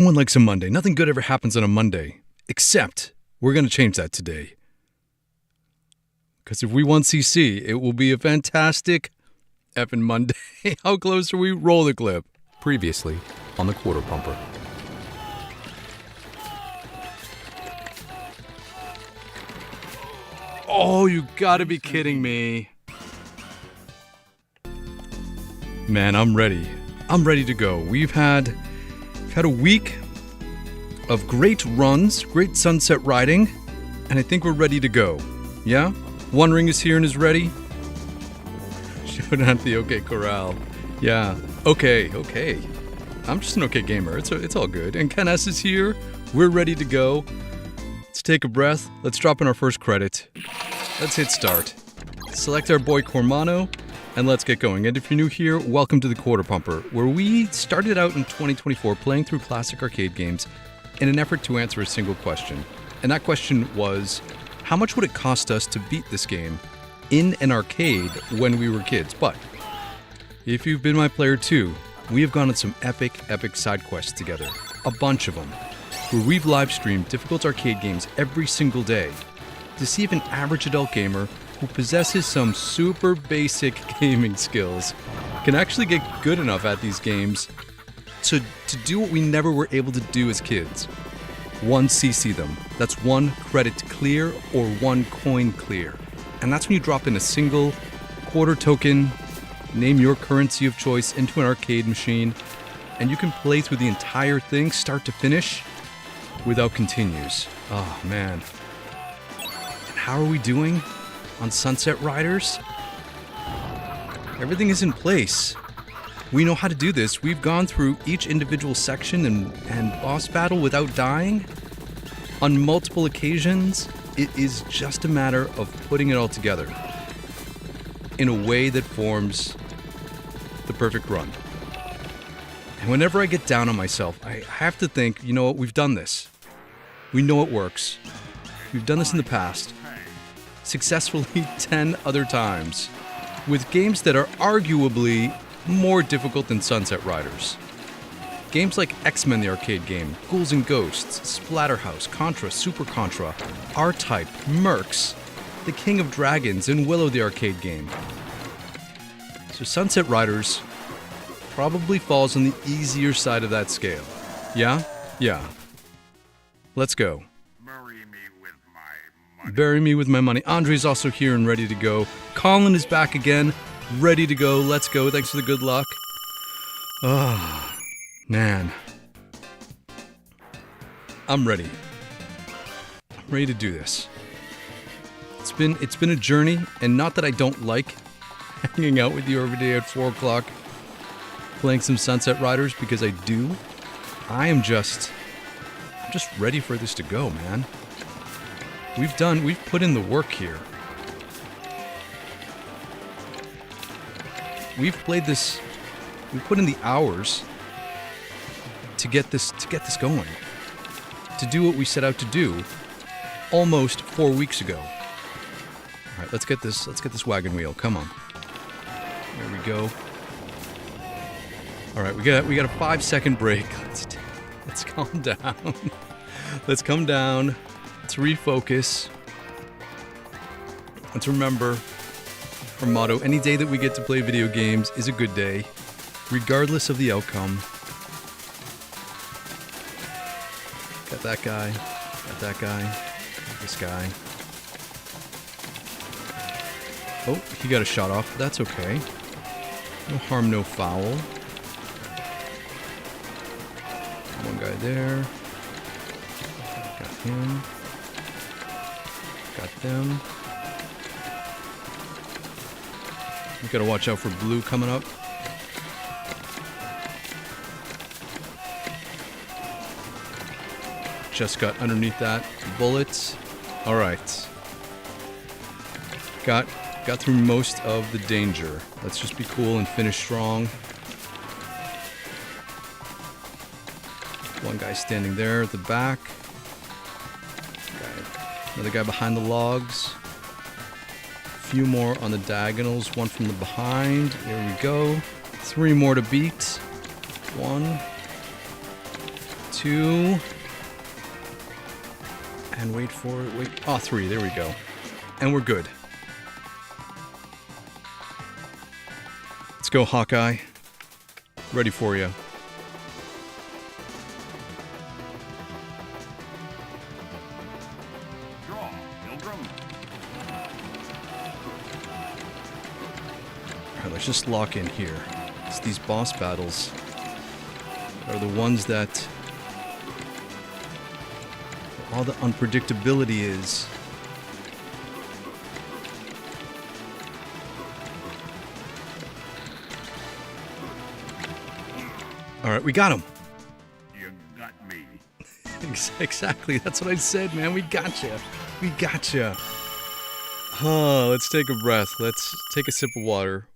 No one likes a Monday. Nothing good ever happens on a Monday. Except, we're going to change that today. Because if we won CC, it will be a fantastic effing Monday. How close are we? Roll the clip. Previously on the Quarter Pumper. Oh, you gotta be kidding me. Man, I'm ready. I'm ready to go. We've had a week of great runs, great sunset riding, and I think we're ready to go. Yeah? One Ring is here and is ready. Showdown at the OK Corral. Yeah. Okay. I'm just an okay gamer. It's all good. And Ken S is here. We're ready to go. Let's take a breath. Let's drop in our first credit. Let's hit start. Select our boy Cormano, and let's get going. And if you're new here, welcome to the Quarter Pumper, where we started out in 2024 playing through classic arcade games in an effort to answer a single question. And that question was, how much would it cost us to beat this game in an arcade when we were kids? But if you've been my player too, we have gone on some epic side quests together. A bunch of them. Where we've live streamed difficult arcade games every single day to see if an average adult gamer who possesses some super basic gaming skills can actually get good enough at these games to do what we never were able to do as kids. 1cc them. That's 1 credit clear or 1 coin clear. And that's when you drop in a single quarter token, name your currency of choice into an arcade machine, and you can play through the entire thing, start to finish, without continues. Oh, man. And how are we doing on Sunsetriders? Everything is in place. We know how to do this. We've gone through each individual section and boss battle without dying on multiple occasions. It is just a matter of putting it all together in a way that forms the perfect run. And whenever I get down on myself, I have to think, you know what, we've done this. We know it works. We've done this in the past. Successfully 10 other times. With games that are arguably more difficult than Sunsetriders. Games like X-Men the arcade game, Ghouls N Ghosts, Splatterhouse, Contra, Super Contra, R-Type, Mercs, The King of Dragons, and Willow the arcade game. So Sunsetriders probably falls on the easier side of that scale. Yeah? Yeah. Let's go. Bury me with my money. Andre's also here and ready to go. Colin is back again, ready to go. Let's go. Thanks for the good luck. Oh, man. I'm ready. I'm ready to do this. It's been a journey, and not that I don't like hanging out with you every day at 4 o'clock playing some Sunsetriders, because I do. I'm just ready for this to go, man. We've put in the work here. We've played this, we've put in the hours to get this going. To do what we set out to do almost 4 weeks ago. All right, let's get this wagon wheel. Come on. There we go. All right, we got a 5-second break. Let's calm down. Let's come down. Let's refocus. Let's remember our motto: any day that we get to play video games is a good day, regardless of the outcome. Got that guy. Got that guy. Got this guy. Oh, he got a shot off. That's okay. No harm, no foul. One guy there. Got him. Got them. We gotta watch out for blue coming up. Just got underneath that bullet. All right. Got through most of the danger. Let's just be cool and finish strong. One guy standing there at the back. Another guy behind the logs. A few more on the diagonals. One from the behind. There we go. 3 more to beat. 1, 2. And wait for it. Wait. Oh, 3. There we go. And we're good. Let's go, Hawkeye. Ready for you. Alright, let's just lock in here. It's these boss battles are the ones that all the unpredictability is. Alright, we got him. You got me. Exactly, that's what I said, man. We gotcha. We gotcha. Let's take a breath. Let's take a sip of water.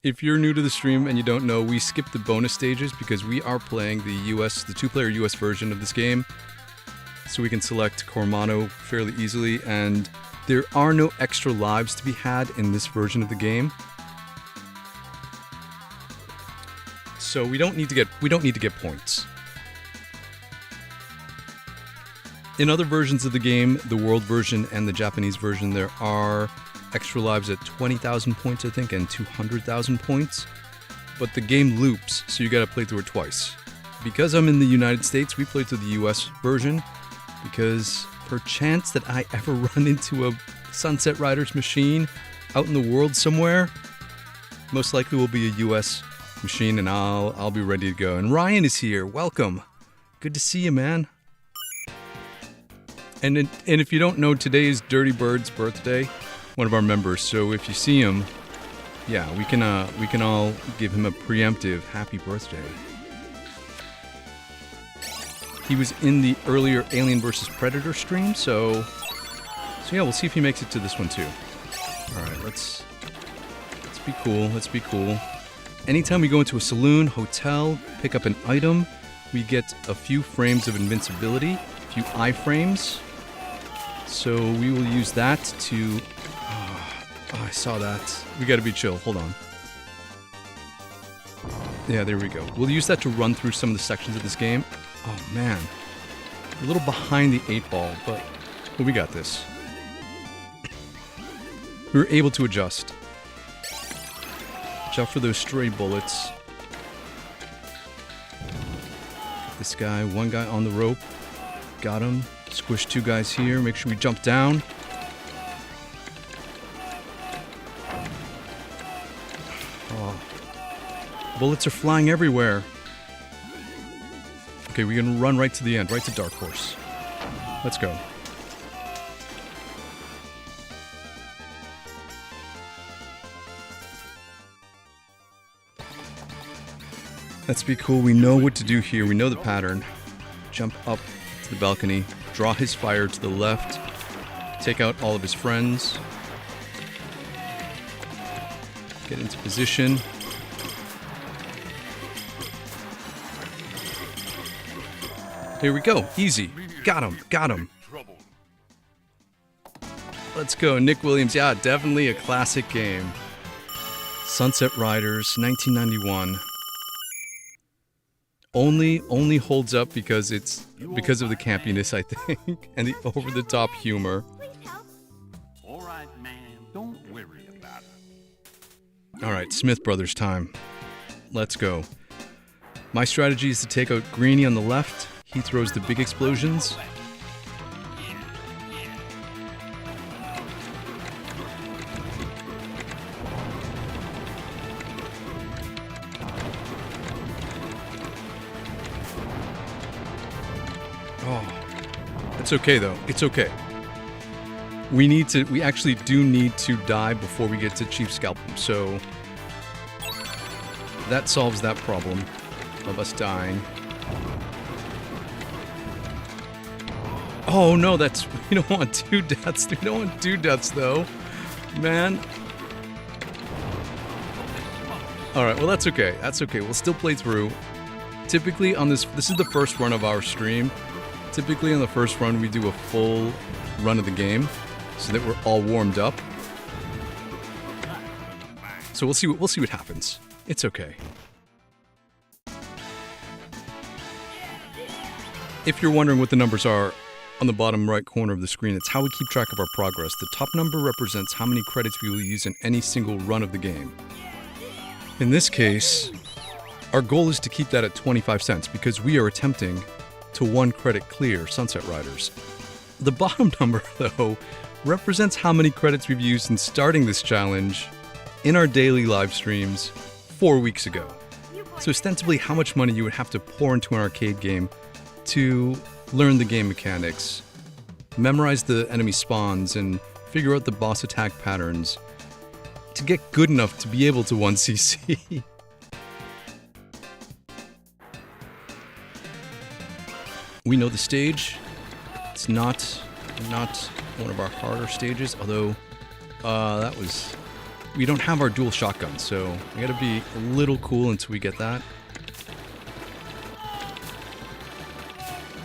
If you're new to the stream and you don't know, we skipped the bonus stages because we are playing the two-player US version of this game. So we can select Cormano fairly easily, and there are no extra lives to be had in this version of the game. So we don't need to get points. In other versions of the game, the world version and the Japanese version, there are extra lives at 20,000 points, I think, and 200,000 points. But the game loops, so you gotta play through it twice. Because I'm in the United States, we played through the US version, because per chance that I ever run into a Sunsetriders machine out in the world somewhere, most likely will be a US machine, and I'll be ready to go. And Ryan is here. Welcome. Good to see you, man. And if you don't know, today is Dirty Bird's birthday, one of our members. So if you see him, yeah, we can all give him a preemptive happy birthday. He was in the earlier Alien vs. Predator stream, so yeah, we'll see if he makes it to this one too. All right, let's be cool. Let's be cool. Anytime we go into a saloon, hotel, pick up an item, we get a few frames of invincibility, a few iframes. So we will use that to... Oh, I saw that. We gotta be chill. Hold on. Yeah, there we go. We'll use that to run through some of the sections of this game. Oh, man. A little behind the 8-ball, but we got this. We were able to adjust. Watch out for those stray bullets. This guy, one guy on the rope. Got him. Squish 2 guys here. Make sure we jump down. Oh. Bullets are flying everywhere. Okay, we can run right to the end, right to Dark Horse. Let's go. Let's be cool. We know what to do here. We know the pattern. Jump up to the balcony. Draw his fire to the left. Take out all of his friends. Get into position. Here we go. Easy. Got him. Got him. Let's go. Nick Williams. Yeah, definitely a classic game. Sunsetriders, 1991. Only holds up because of the campiness, I think, and the over-the-top humor. All right, man. Don't worry about it. All right, Smith Brothers time. Let's go. My strategy is to take out Greenie on the left. He throws the big explosions. It's okay though. It's okay. We actually do need to die before we get to Chief Scalpum, so that solves that problem of us dying. Oh no, we don't want 2 deaths. We don't want 2 deaths though. Man. Alright, well that's okay. That's okay. We'll still play through. Typically on this is the first run of our stream. Typically on the first run we do a full run of the game so that we're all warmed up. So we'll see what happens. It's okay. If you're wondering what the numbers are on the bottom right corner of the screen, it's how we keep track of our progress. The top number represents how many credits we will use in any single run of the game. In this case, our goal is to keep that at 25 cents because we are attempting to 1 credit clear Sunsetriders. The bottom number, though, represents how many credits we've used in starting this challenge in our daily live streams 4 weeks ago. So ostensibly how much money you would have to pour into an arcade game to learn the game mechanics, memorize the enemy spawns, and figure out the boss attack patterns to get good enough to be able to 1cc. We know the stage. It's not one of our harder stages, although we don't have our dual shotguns, so we gotta be a little cool until we get that.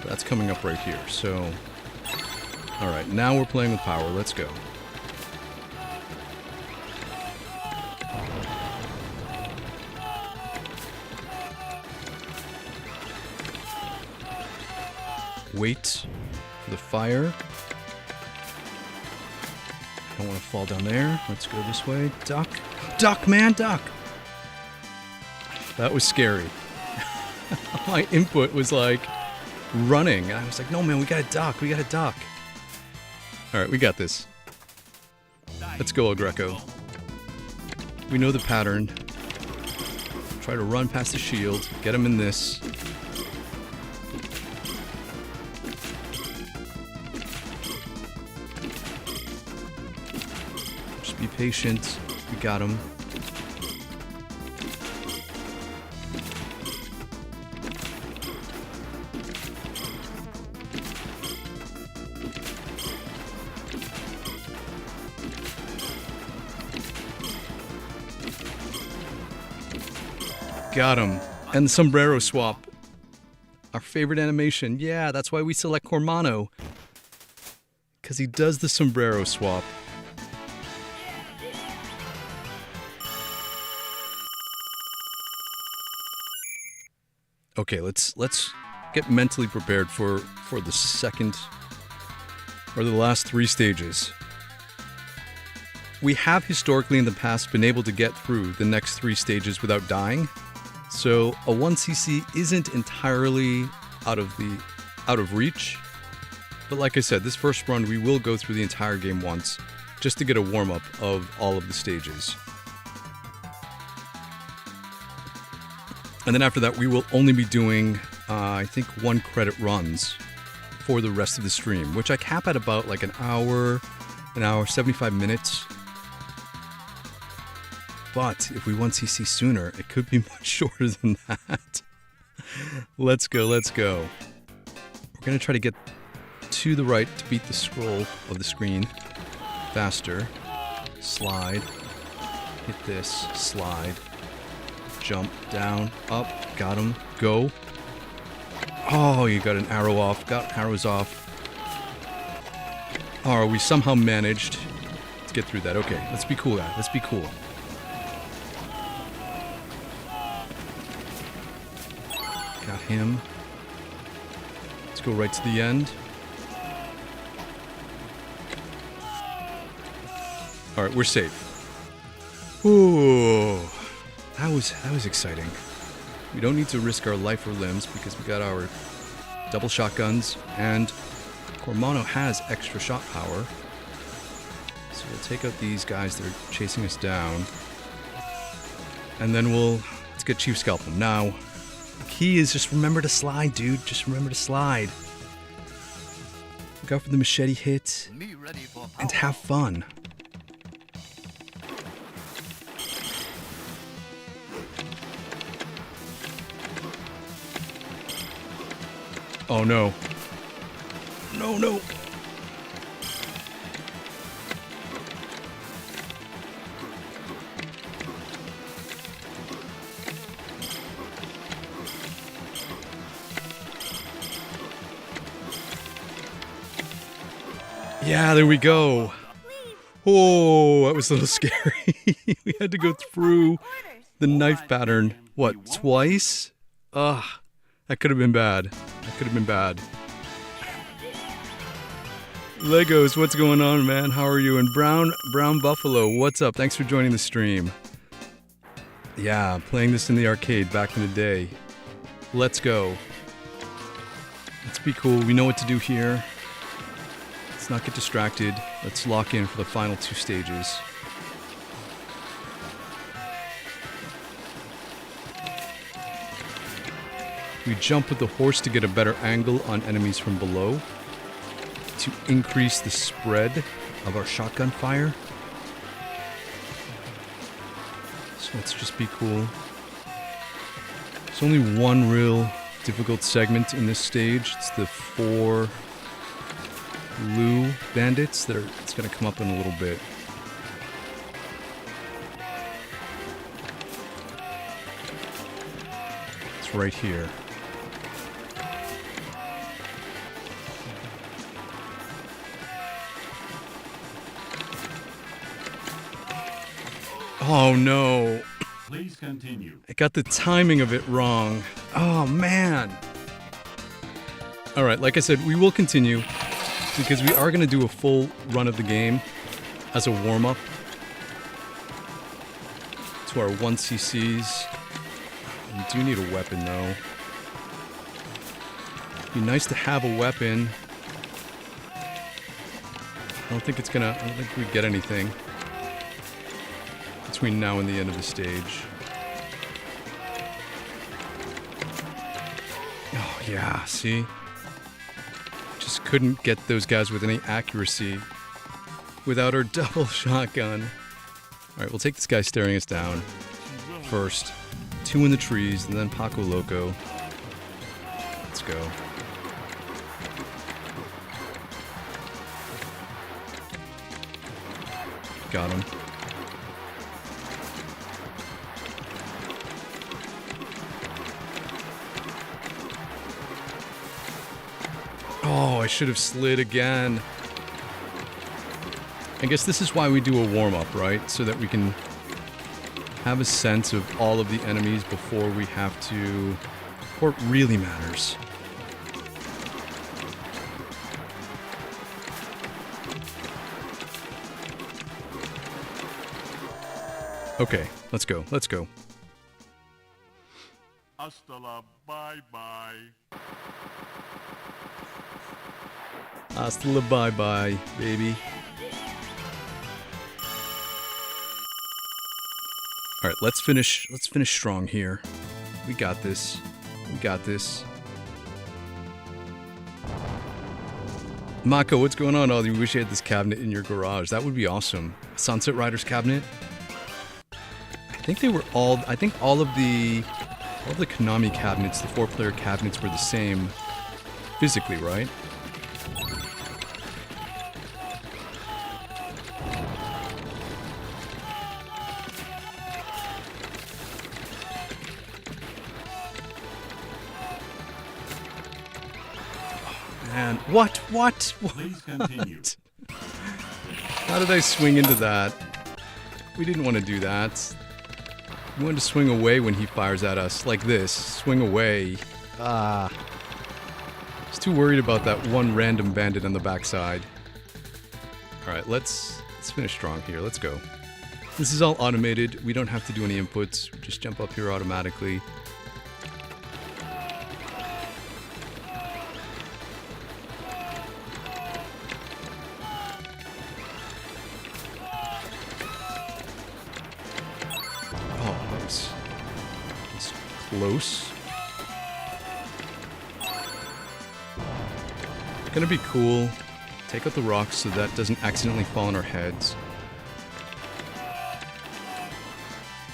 That's coming up right here, so... Alright, now we're playing with power, let's go. Wait for the fire. Don't want to fall down there. Let's go this way. Duck. Duck, man, duck! That was scary. My input was like running. I was like, no, man, we gotta duck. We gotta duck. Alright, we got this. Let's go, El Greco. We know the pattern. Try to run past the shield. Get him in this. Be patient. We got him. Got him. And the sombrero swap. Our favorite animation. Yeah, that's why we select Cormano. Because he does the sombrero swap. Okay, let's get mentally prepared for the second or the last 3 stages. We have historically in the past been able to get through the next 3 stages without dying, so a 1cc isn't entirely out of reach. But like I said, this first run we will go through the entire game once, just to get a warm-up of all of the stages. And then after that, we will only be doing, I think, 1 credit runs for the rest of the stream, which I cap at about like an hour, 75 minutes. But if we 1cc sooner, it could be much shorter than that. Let's go, let's go. We're going to try to get to the right to beat the scroll of the screen faster. Slide. Hit this. Slide. Jump, down, up, got him, go. Oh, you got an arrow off, got arrows off. Oh, we somehow managed to get through that. Okay, let's be cool, guys. Let's be cool. Got him. Let's go right to the end. Alright, we're safe. Ooh. That was exciting. We don't need to risk our life or limbs because we got our double shotguns and Cormano has extra shot power. So we'll take out these guys that are chasing us down. And then let's get Chief Scalp them. Now, the key is just remember to slide, dude. Just remember to slide. Look out for the machete hit and have fun. Oh no. No, no. Yeah, there we go. Oh, that was a little scary. We had to go through the knife pattern, what, twice? Ugh. That could have been bad. That could have been bad. Legos, what's going on, man? How are you? And Brown Buffalo, what's up? Thanks for joining the stream. Yeah, playing this in the arcade back in the day. Let's go. Let's be cool. We know what to do here. Let's not get distracted. Let's lock in for the final 2 stages. We jump with the horse to get a better angle on enemies from below, to increase the spread of our shotgun fire. So let's just be cool. There's only one real difficult segment in this stage. It's the 4 blue bandits that it's going to come up in a little bit. It's right here. Oh no. Please continue. I got the timing of it wrong. Oh man. Alright, like I said, we will continue because we are going to do a full run of the game as a warm-up to our 1cc's. We do need a weapon though. It'd be nice to have a weapon. I don't think we get anything between now and the end of the stage. Oh yeah, see? Just couldn't get those guys with any accuracy without our double shotgun. Alright, we'll take this guy staring us down first. 2 in the trees, and then Paco Loco. Let's go. Got him. Oh, I should have slid again. I guess this is why we do a warm-up, right? So that we can have a sense of all of the enemies before we have to... before it really matters. Okay, let's go, let's go. Hasta la bye-bye. Hasta la bye-bye, baby. Alright, let's finish strong here. We got this. We got this. Mako, what's going on? Oh, you wish you had this cabinet in your garage. That would be awesome. Sunsetriders cabinet. I think all of the Konami cabinets, the 4-player cabinets, were the same physically, right? Man, what? Please continue. How did I swing into that? We didn't want to do that. We wanted to swing away when he fires at us, like this. Swing away. Ah. I was too worried about that one random bandit on the backside. Alright, let's finish strong here. Let's go. This is all automated. We don't have to do any inputs. We just jump up here automatically. Close. Gonna be cool. Take out the rocks so that doesn't accidentally fall on our heads.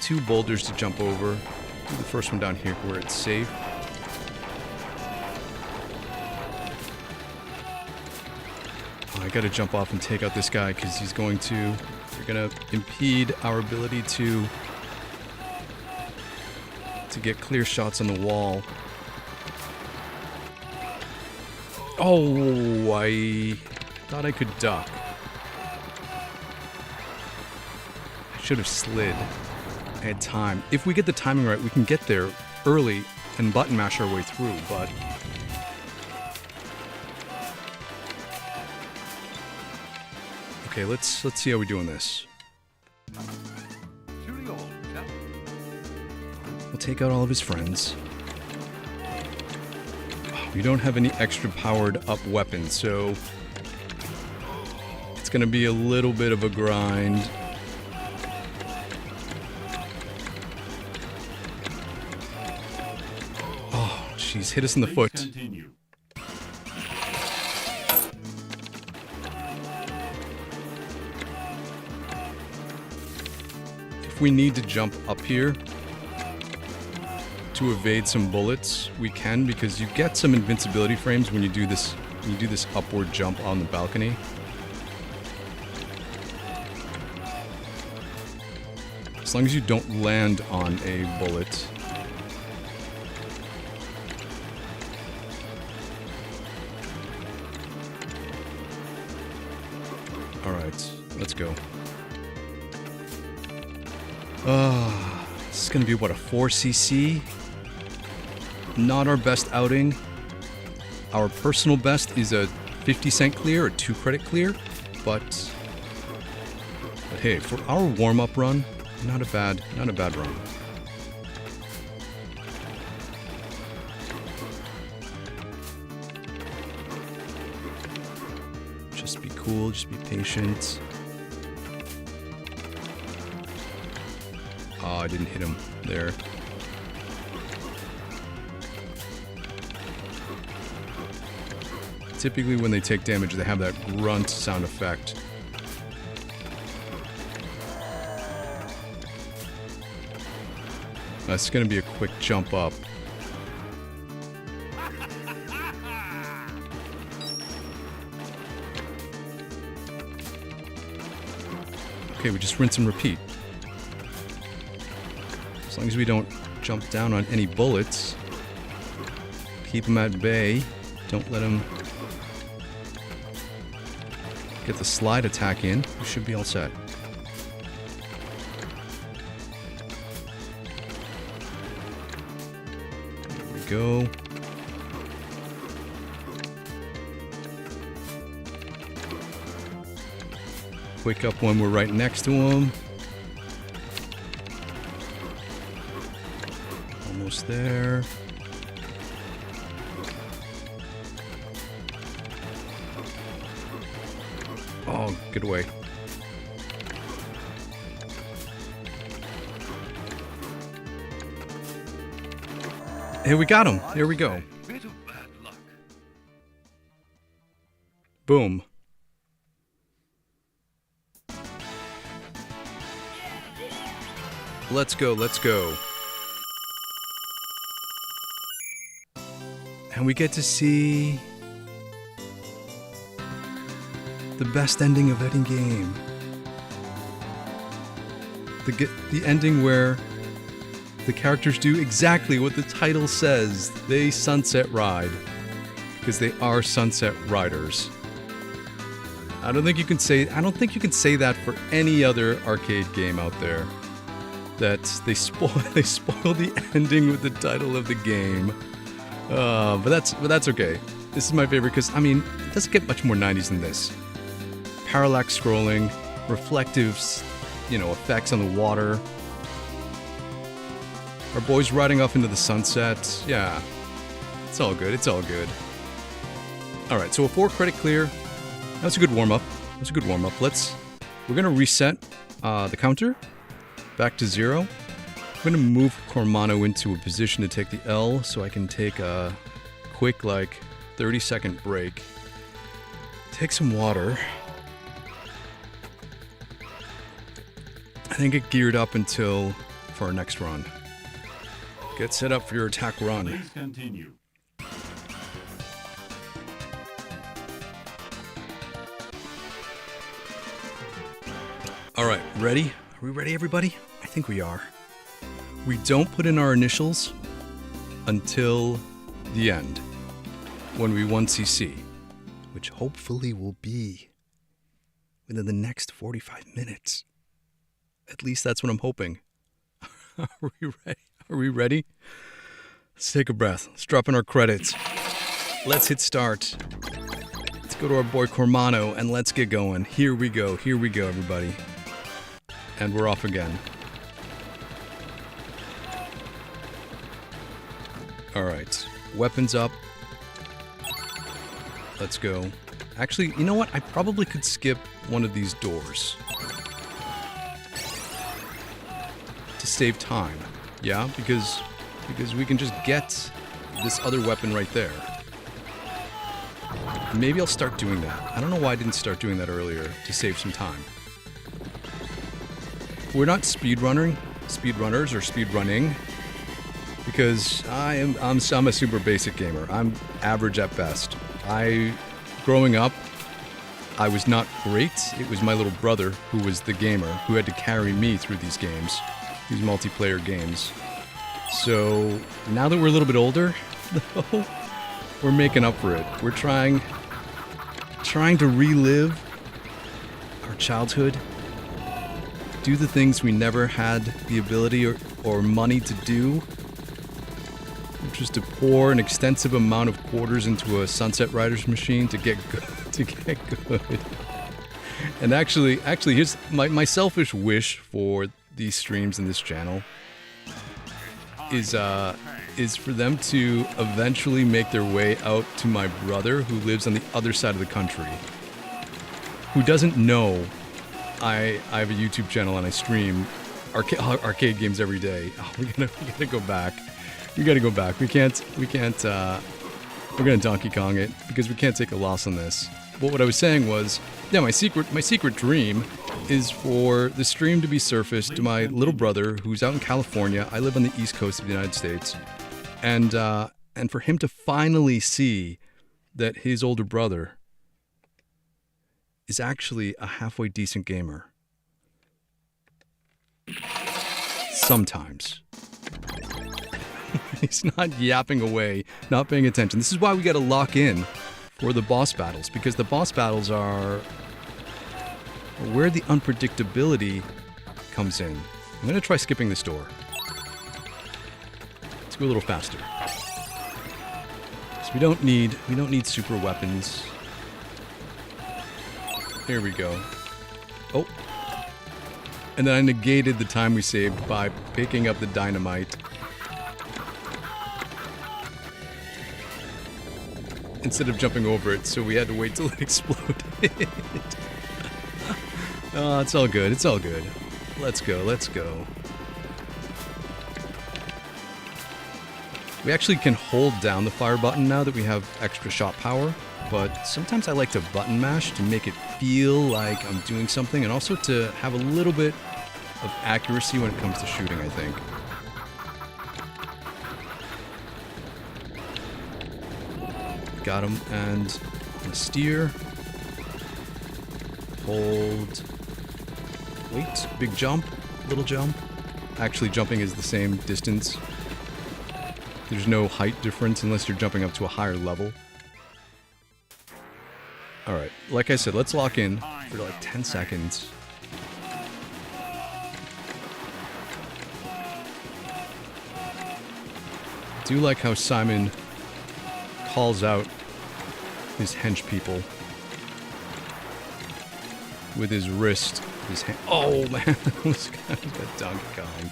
2 boulders to jump over. Do the first one down here where it's safe. Oh, I gotta jump off and take out this guy because he's going to... They're gonna impede our ability to get clear shots on the wall. Oh, I thought I could duck. I should have slid. I had time. If we get the timing right, we can get there early and button mash our way through, but okay, let's see how we're doing this. We'll take out all of his friends. We don't have any extra powered up weapons, so it's gonna be a little bit of a grind. Oh, jeez, hit us in the foot. Continue. If we need to jump up here to evade some bullets, we can, because you get some invincibility frames when you do this upward jump on the balcony. As long as you don't land on a bullet. Alright, let's go. This is gonna be what, a 4cc? Not our best outing. Our personal best is a 50-cent clear or 2 credit clear, but hey, for our warm-up run, not a bad run. Just be cool, just be patient. Oh, I didn't hit him there. Typically when they take damage, they have that grunt sound effect. That's gonna be a quick jump up. Okay, we just rinse and repeat. As long as we don't jump down on any bullets, keep them at bay, don't let them get the slide attack in, we should be all set. There we go. Quick up when we're right next to him. Almost there. Oh, get away. Here we got him. Here we go. Boom. Let's go, let's go. And we get to see the best ending of any game. The ending where the characters do exactly what the title says. They sunset ride. Because they are Sunset Riders. I don't think you can say that for any other arcade game out there. That they spoil the ending with the title of the game. But that's okay. This is my favorite because, I mean, it doesn't get much more 90s than this. Parallax scrolling, reflective, effects on the water. Our boys riding off into the sunset. Yeah, it's all good. It's all good. All right, so a 4 credit clear. That's a good warm up. We're gonna reset the counter back to 0. I'm gonna move Cormano into a position to take the L so I can take a quick 30-second break. Take some water. And then get geared up for our next run. Get set up for your attack run. Please continue. All right, ready? Are we ready, everybody? I think we are. We don't put in our initials until the end, when we 1cc, which hopefully will be within the next 45 minutes. At least that's what I'm hoping. Are we ready? Are we ready? Let's take a breath. Let's drop in our credits. Let's hit start. Let's go to our boy Cormano and let's get going. Here we go, everybody. And we're off again. Alright, weapons up. Let's go. Actually, you know what? I probably could skip one of these doors. To save time. Yeah, because we can just get this other weapon right there. Maybe I'll start doing that. I don't know why I didn't start doing that earlier to save some time. We're not speedrunners or speedrunning because I'm a super basic gamer. I'm average at best. Growing up, I was not great. It was my little brother who was the gamer who had to carry me through these games, these multiplayer games. So now that we're a little bit older, we're making up for it. We're trying to relive our childhood, do the things we never had the ability or money to do, which was to pour an extensive amount of quarters into a Sunsetriders machine to get good. And actually, here's my selfish wish for these streams and this channel is for them to eventually make their way out to my brother who lives on the other side of the country, who doesn't know I have a YouTube channel and I stream arcade games every day. Oh, we gotta go back. We gotta go back. We're gonna Donkey Kong it because we can't take a loss on this. But what I was saying was, yeah, my secret dream is for the stream to be surfaced to my little brother who's out in California. I live on the East Coast of the United States, and for him to finally see that his older brother is actually a halfway decent gamer. Sometimes. He's not yapping away, not paying attention. This is why we gotta lock in for the boss battles, because the boss battles are where the unpredictability comes in. I'm gonna try skipping this door. Let's go a little faster. So we don't need super weapons. Here we go. Oh. And then I negated the time we saved by picking up the dynamite. Instead of jumping over it, so we had to wait till it exploded. Oh, it's all good. It's all good. Let's go. Let's go. We actually can hold down the fire button now that we have extra shot power, but sometimes I like to button mash to make it feel like I'm doing something and also to have a little bit of accuracy when it comes to shooting, I think. Got him, and steer. Hold. Wait, big jump, little jump. Actually, jumping is the same distance. There's no height difference unless you're jumping up to a higher level. Alright, like I said, let's lock in for like 10 seconds. I do like how Simon calls out his hench people with his wrist, his hand. Oh man, this guy's got Donkey Kong.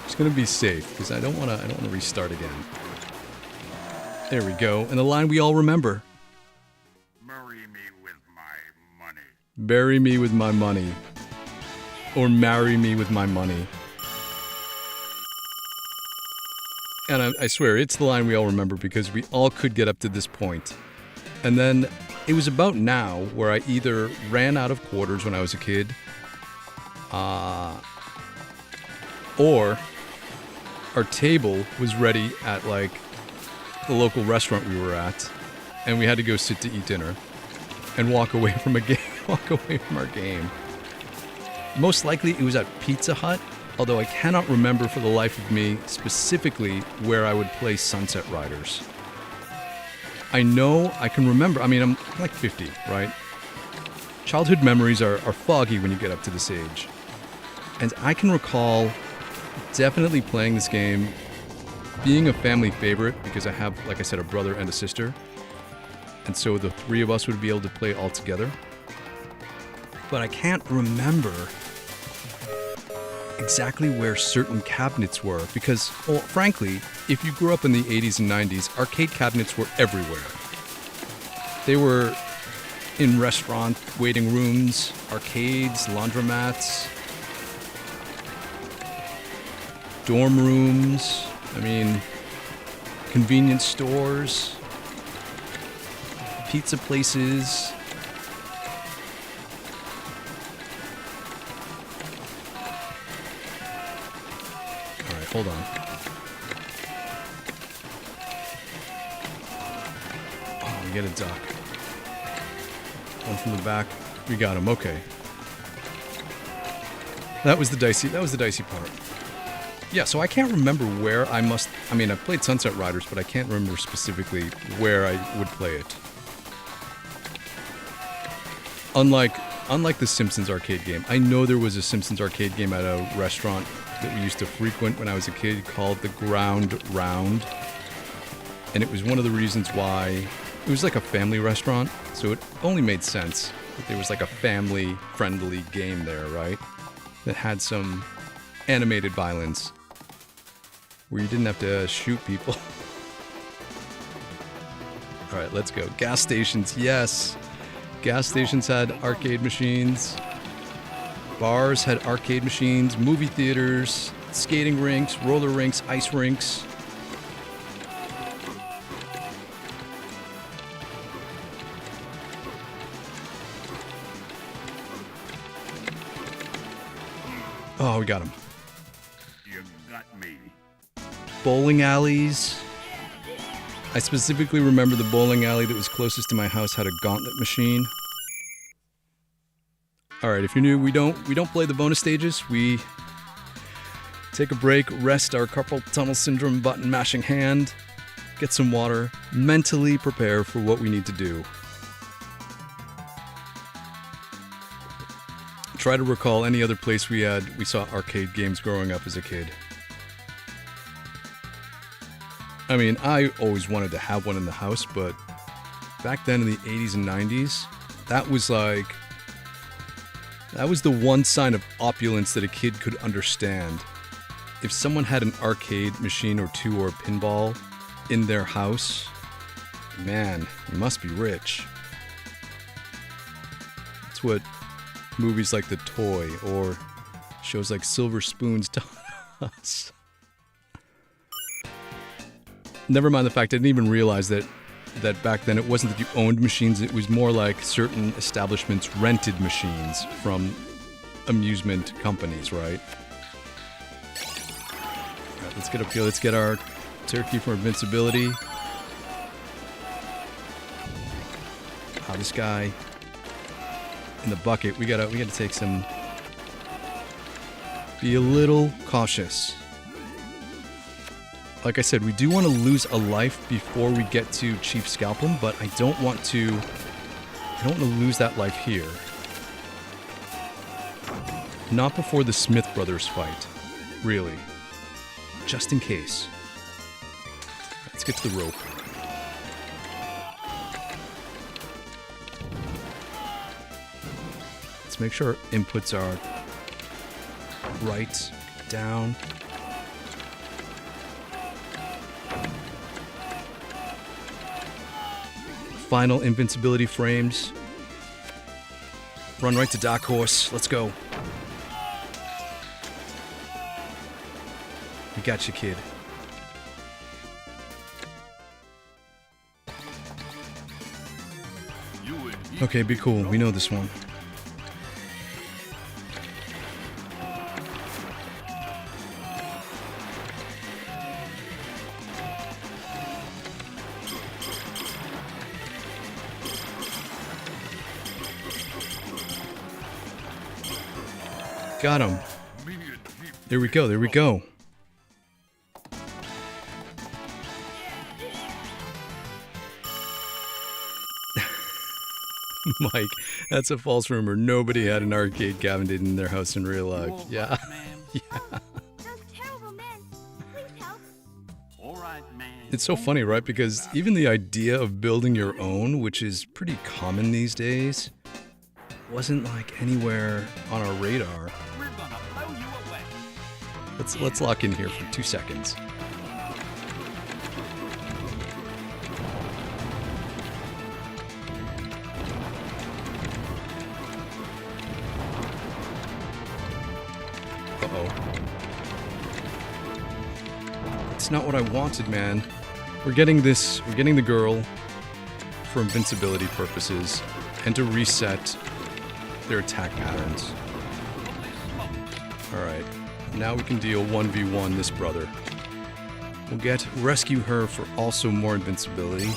Just gonna be safe because I don't wanna restart again. There we go, and the line we all remember. Marry me with my money. Bury me with my money, or marry me with my money. And I swear, it's the line we all remember because we all could get up to this point. And then it was about now where I either ran out of quarters when I was a kid, or our table was ready at like the local restaurant we were at, and we had to go sit to eat dinner and walk away from a game, walk away from our game. Most likely it was at Pizza Hut, although I cannot remember for the life of me specifically where I would play Sunsetriders. I know I can remember, I mean, I'm like 50, right? Childhood memories are foggy when you get up to this age. And I can recall Definitely playing this game, being a family favorite, because I have, like I said, a brother and a sister. And so the three of us would be able to play all together. But I can't remember exactly where certain cabinets were because, well, frankly, if you grew up in the 80s and 90s, arcade cabinets were everywhere. They were in restaurant waiting rooms, arcades, laundromats, dorm rooms, convenience stores, pizza places. Alright, hold on. Oh, we get a duck. One from the back. We got him, okay. That was the dicey part. Yeah, so I can't remember where I played Sunsetriders, but I can't remember specifically where I would play it. Unlike the Simpsons arcade game, I know there was a Simpsons arcade game at a restaurant that we used to frequent when I was a kid called the Ground Round. And it was one of the reasons why it was like a family restaurant, so it only made sense that there was like a family-friendly game there, right? That had some animated violence where you didn't have to shoot people. Alright, let's go. Gas stations, yes! Gas stations had arcade machines. Bars had arcade machines. Movie theaters, skating rinks, roller rinks, ice rinks. Oh, we got him. You got me. Bowling alleys. I specifically remember the bowling alley that was closest to my house had a gauntlet machine. Alright, if you're new, we don't play the bonus stages. We take a break, rest our carpal tunnel syndrome button mashing hand, get some water, mentally prepare for what we need to do. Try to recall any other place we saw arcade games growing up as a kid. I always wanted to have one in the house, but back then in the 80s and 90s, that was the one sign of opulence that a kid could understand. If someone had an arcade machine or two or a pinball in their house, man, you must be rich. That's what movies like The Toy or shows like Silver Spoons tell us. Never mind the fact I didn't even realize that back then it wasn't that you owned machines, it was more like certain establishments rented machines from amusement companies, right? Alright, let's get up here, let's get our turkey for invincibility. This guy in the bucket, we gotta take some... Be a little cautious. Like I said, we do want to lose a life before we get to Chief Scalp'em, but I don't want to lose that life here. Not before the Smith brothers fight, really. Just in case. Let's get to the rope. Let's make sure our inputs are right, down. Final invincibility frames. Run right to Dark Horse. Let's go. We got you, kid. Okay, be cool. We know this one. Got him. There we go, there we go. Mike, that's a false rumor. Nobody had an arcade cabinet in their house in real life. Yeah. Yeah. Just tell It's so funny, right? Because even the idea of building your own, which is pretty common these days, wasn't like anywhere on our radar. We're gonna blow you away. Let's lock in here for 2 seconds. Uh-oh. It's not what I wanted, man. We're getting the girl for invincibility purposes and to reset their attack patterns. Alright, now we can deal 1v1 this brother. We'll rescue her for also more invincibility.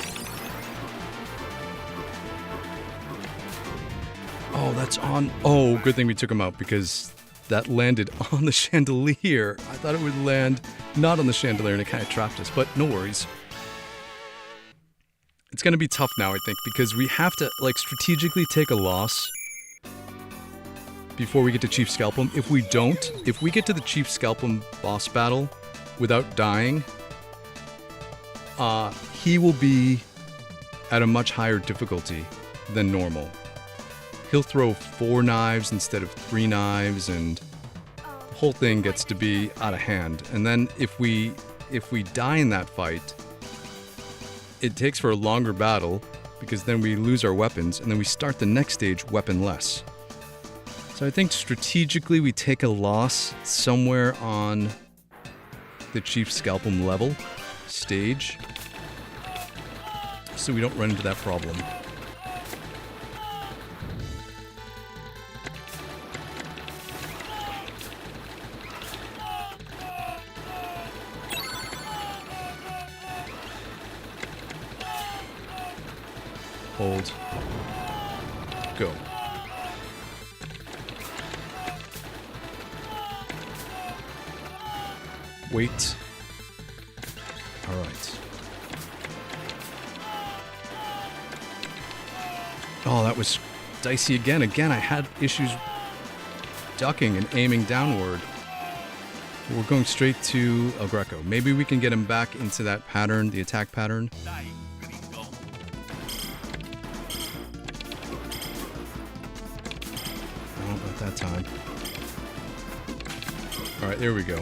Oh, that's on. Oh, good thing we took him out because that landed on the chandelier. I thought it would land not on the chandelier and it kind of trapped us, but no worries. It's going to be tough now, I think, because we have to like strategically take a loss before we get to Chief Scalpum. If we don't, if we get to the Chief Scalpum boss battle without dying, he will be at a much higher difficulty than normal. He'll throw 4 knives instead of 3 knives, and the whole thing gets to be out of hand. And then if we die in that fight, it takes for a longer battle because then we lose our weapons, and then we start the next stage weaponless. So I think strategically we take a loss somewhere on the Chief Scalpum level stage so we don't run into that problem. Hold. Go. Wait. All right. Oh, that was dicey again. Again, I had issues ducking and aiming downward. We're going straight to El Greco. Maybe we can get him back into that pattern, the attack pattern. That time. All right, there we go.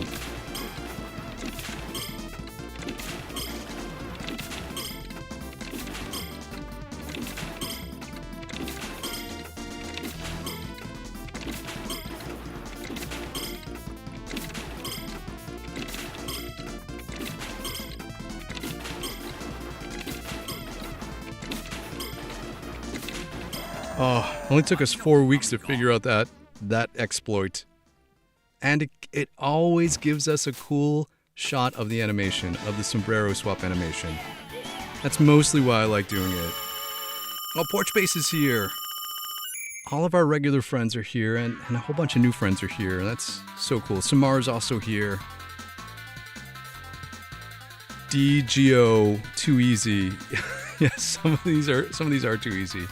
Oh, only took us 4 weeks to figure out that exploit, and it always gives us a cool shot of the animation, of the sombrero swap animation. That's mostly why I like doing it. Oh, Porch Base is here. All of our regular friends are here, and a whole bunch of new friends are here. That's so cool. Samar's also here. DGO, too easy. Yes, some of these are too easy.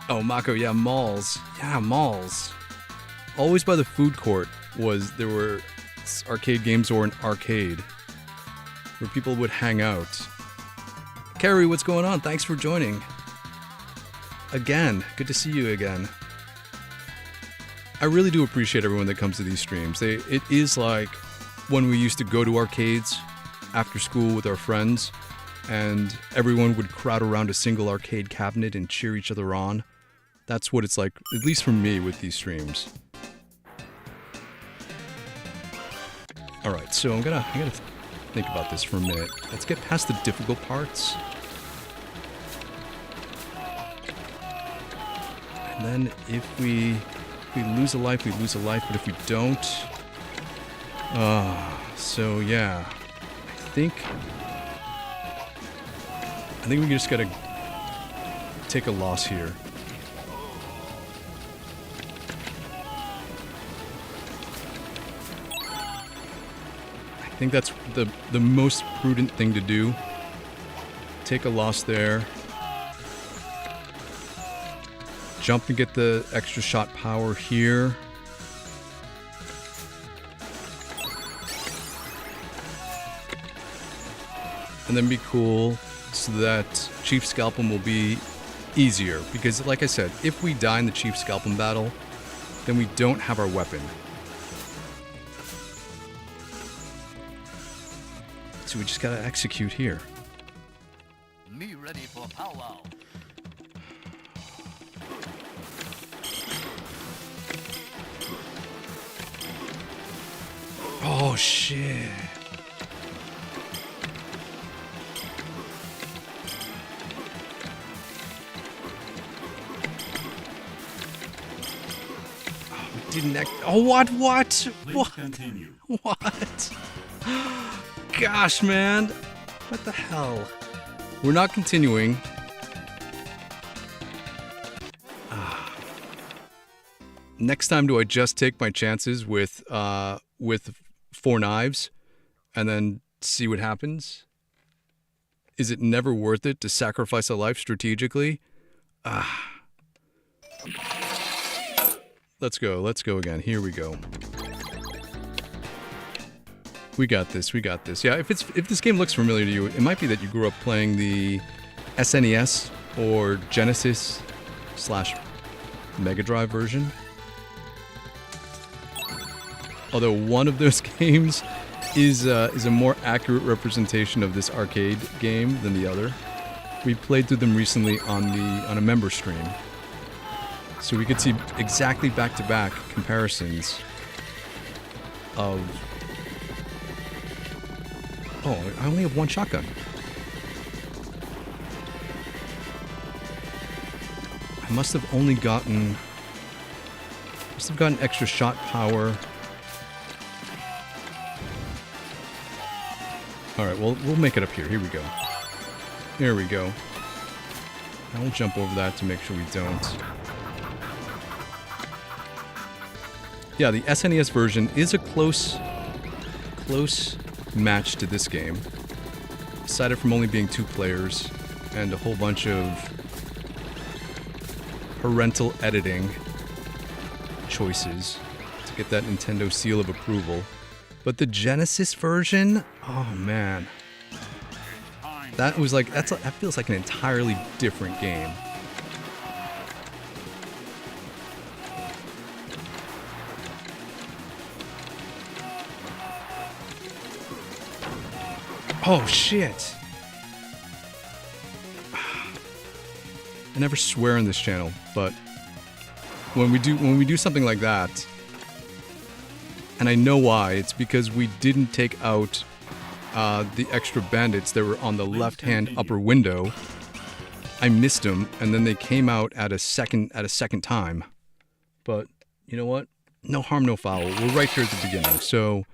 Oh, Mako, yeah, malls. Yeah, malls. Always by the food court there were arcade games or an arcade where people would hang out. Carrie, what's going on? Thanks for joining. Again, good to see you again. I really do appreciate everyone that comes to these streams. It is like when we used to go to arcades after school with our friends and everyone would crowd around a single arcade cabinet and cheer each other on. That's what it's like, at least for me, with these streams. Alright, so I gotta think about this for a minute. Let's get past the difficult parts. And then if we lose a life, we lose a life, but if we don't... so yeah. I think we just gotta take a loss here. I think that's the most prudent thing to do. Take a loss there. Jump and get the extra shot power here. and then be cool so that Chief Scalpum will be easier. Because, like I said, if we die in the Chief Scalpum battle, then we don't have our weapon. So we just gotta execute here. Me ready for powwow. Oh, shit. Oh, we didn't oh, what? Continue. What? Gosh, man. What the hell? We're not continuing. Next time, do I just take my chances with 4 knives and then see what happens? Is it never worth it to sacrifice a life strategically? Let's go again. Here we go. We got this. Yeah, if this game looks familiar to you, it might be that you grew up playing the SNES or Genesis / Mega Drive version. Although one of those games is a more accurate representation of this arcade game than the other. We played through them recently on a member stream, so we could see exactly back-to-back comparisons of. Oh, I only have one shotgun. I must have only gotten extra shot power. Alright, well, we'll make it up here. Here we go. There we go. I'll jump over that to make sure we don't. Yeah, the SNES version is a close match to this game. Aside from only being 2 players and a whole bunch of parental editing choices to get that Nintendo seal of approval. But the Genesis version, oh man, that feels like an entirely different game. Oh shit! I never swear on this channel, but when we do something like that. And I know why. It's because we didn't take out the extra bandits that were on the left-hand upper window. I missed them, and then they came out at a second time. But you know what? No harm, no foul. We're right here at the beginning. So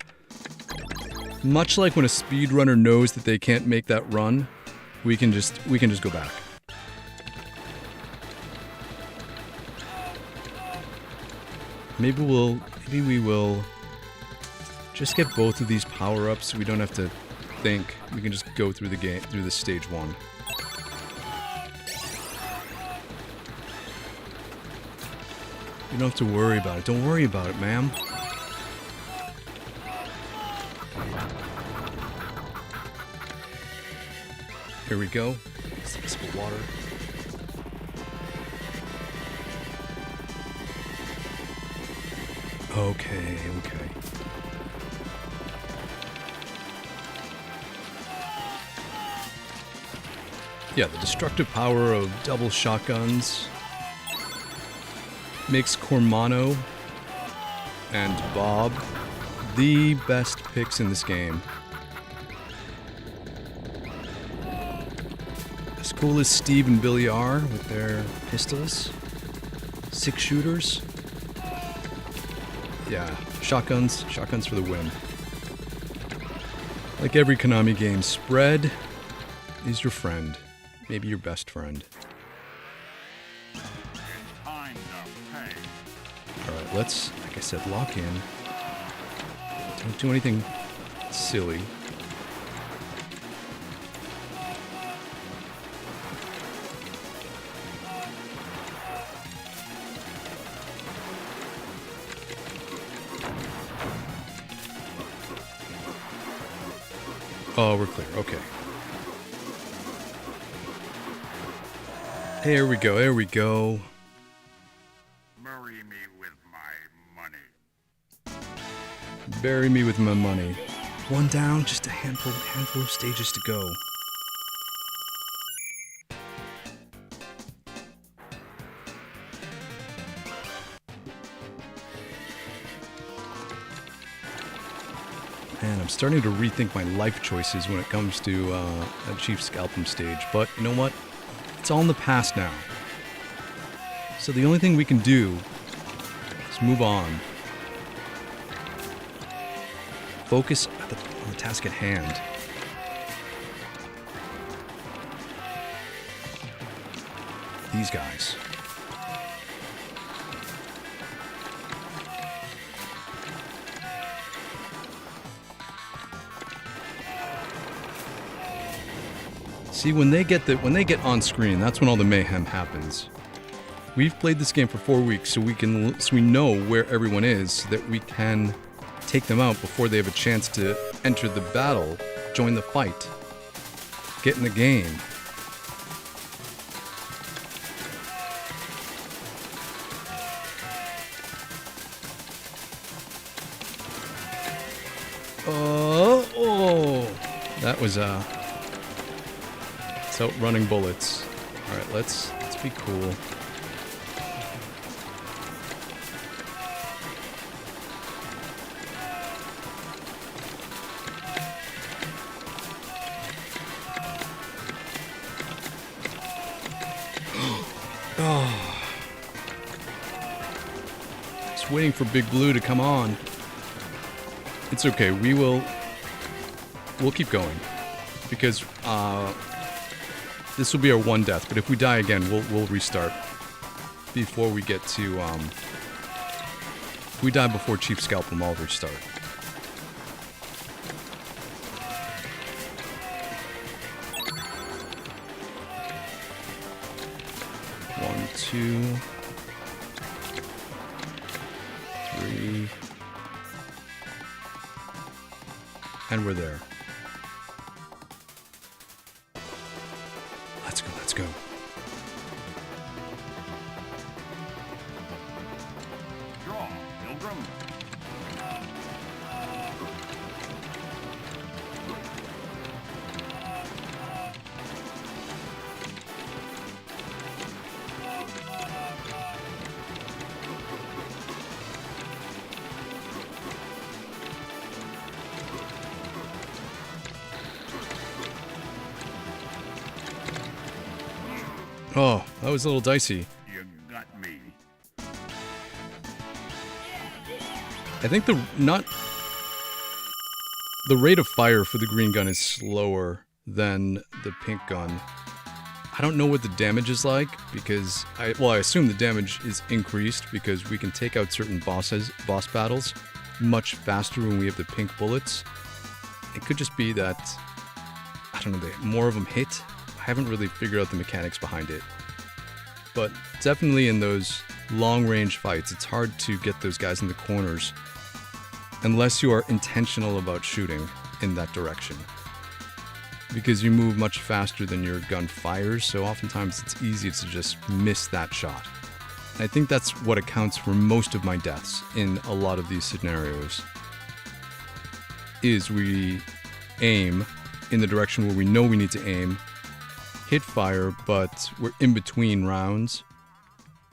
much like when a speedrunner knows that they can't make that run, we can just go back. Maybe we will. Just get both of these power-ups so we don't have to think. We can just go through the game, through the stage 1. You don't have to worry about it. Don't worry about it, ma'am. Here we go. Some water. Okay. Yeah, the destructive power of double shotguns makes Cormano and Bob the best picks in this game. As cool as Steve and Billy are with their pistols, 6-shooters. Yeah, shotguns for the win. Like every Konami game, spread is your friend. Maybe your best friend. Alright, let's, like I said, lock in. Don't do anything silly. Oh, we're clear. Okay. There we go, there we go. Marry me with my money. Bury me with my money. One down, just a handful of stages to go. Man, I'm starting to rethink my life choices when it comes to a Chief Scalpum stage, but you know what? It's all in the past now. So the only thing we can do is move on. Focus on the task at hand. These guys. See, when they get on screen, that's when all the mayhem happens. We've played this game for 4 weeks, so we know where everyone is, so that we can take them out before they have a chance to enter the battle, join the fight, get in the game. That was it's outrunning bullets. All right, let's be cool. Just waiting for Big Blue to come on. It's okay. We'll keep going because this will be our one death. But if we die again, we'll restart before we get to. If we die before Chief Scalpum, I'll restart. One, two, three, and we're there. Let's go. Draw, Pilgrim. Oh, that was a little dicey. You got me. I think the rate of fire for the green gun is slower than the pink gun. I don't know what the damage is like because I assume the damage is increased because we can take out certain boss battles much faster when we have the pink bullets. It could just be that, I don't know, more of them hit. I haven't really figured out the mechanics behind it. But definitely in those long-range fights, it's hard to get those guys in the corners unless you are intentional about shooting in that direction. Because you move much faster than your gun fires, so oftentimes it's easy to just miss that shot. And I think that's what accounts for most of my deaths in a lot of these scenarios. Is we aim in the direction where we know we need to aim, hit fire, but we're in between rounds,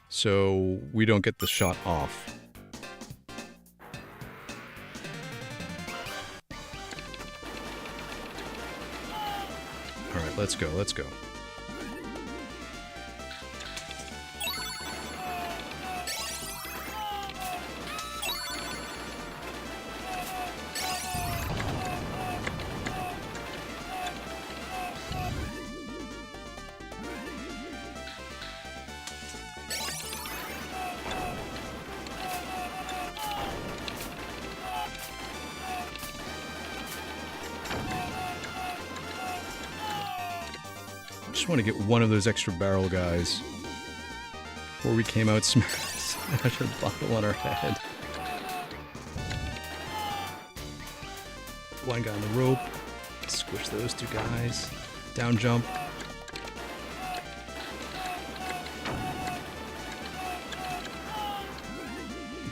so we don't get the shot off. Alright, let's go. Just want to get one of those extra barrel guys before we came out smash a bottle on our head. One guy on the rope. Squish those two guys. Down jump.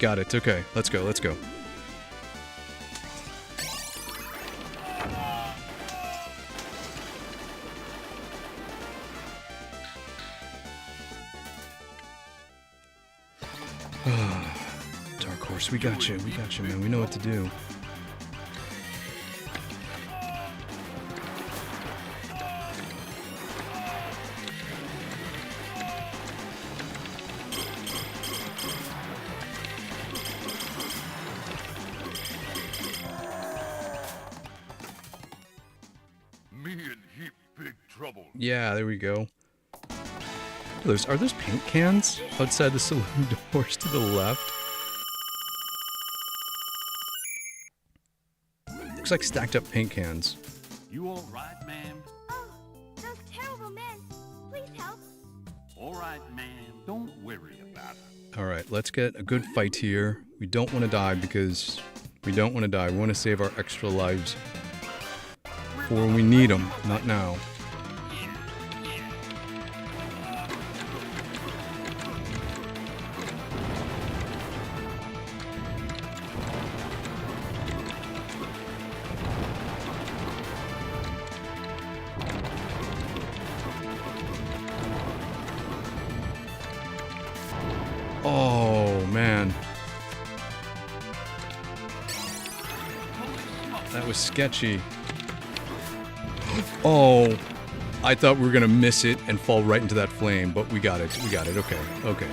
got it. Okay, let's go, let's go. Dark Horse, we got you, man. We know what to do. Me in heap big trouble. Yeah, there we go. Are those paint cans outside the saloon doors to the left? Looks like stacked up paint cans. You all right, ma'am? Oh, those terrible men. Please help. All right, ma'am. Don't worry about it. Alright, let's get a good fight here. We don't want to die because we don't want to die. We want to save our extra lives for when we need them, not now. Oh, man. That was sketchy. Oh, I thought we were gonna miss it and fall right into that flame, but we got it. We got it. Okay, okay.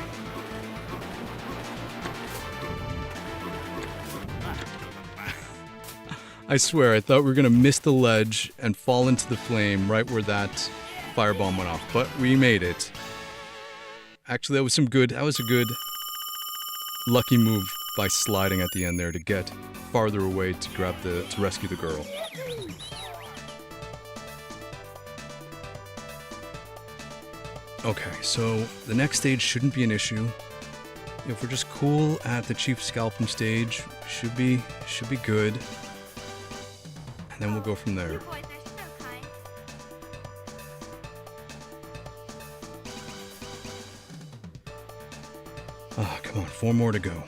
I swear, I thought we were gonna miss the ledge and fall into the flame right where that firebomb went off, but we made it. Actually, that was a good lucky move by sliding at the end there to get farther away to rescue the girl. Okay, so the next stage shouldn't be an issue. If we're just cool at the Chief Scalpum stage, should be good. And then we'll go from there. You boys are so kind. Ah, come on, 4 more to go.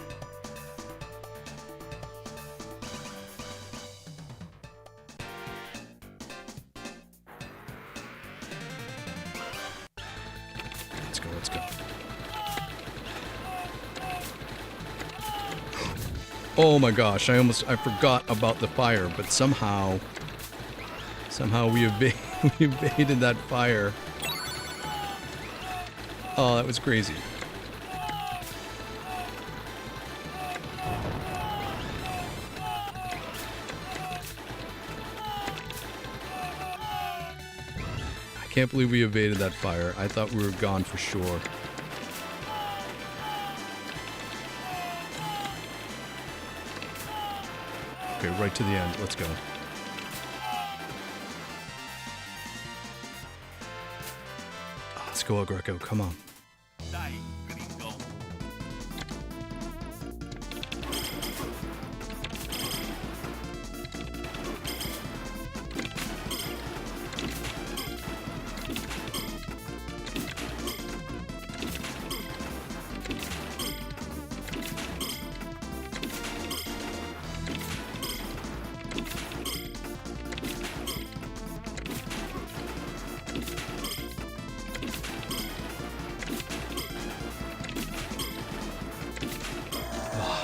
Let's go. Oh my gosh, I forgot about the fire, but somehow we evaded that fire. Oh, that was crazy. I can't believe we evaded that fire. I thought we were gone for sure. Okay, right to the end. Let's go. Let's go, El Greco. Come on. Dying, gringo.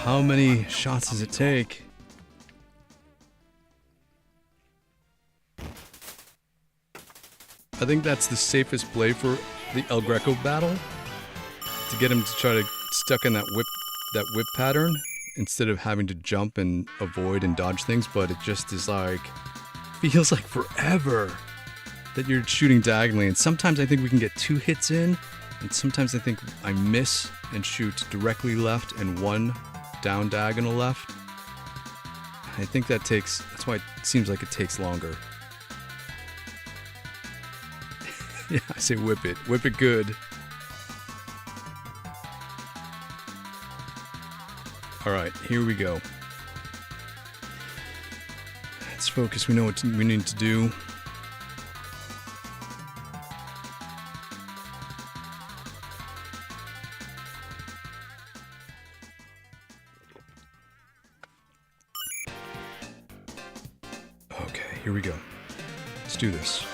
How many shots does it take? I think that's the safest play for the El Greco battle. To get him to try to stuck in that whip pattern instead of having to jump and avoid and dodge things, but it just is like feels like forever that you're shooting diagonally, and sometimes I think we can get 2 hits in, and sometimes I think I miss and shoot directly left and 1 down diagonal left. I think that's why it seems like it takes longer. Yeah, I say whip it good. Alright, here we go. Let's focus, we know what we need to do. here we go. Let's do this.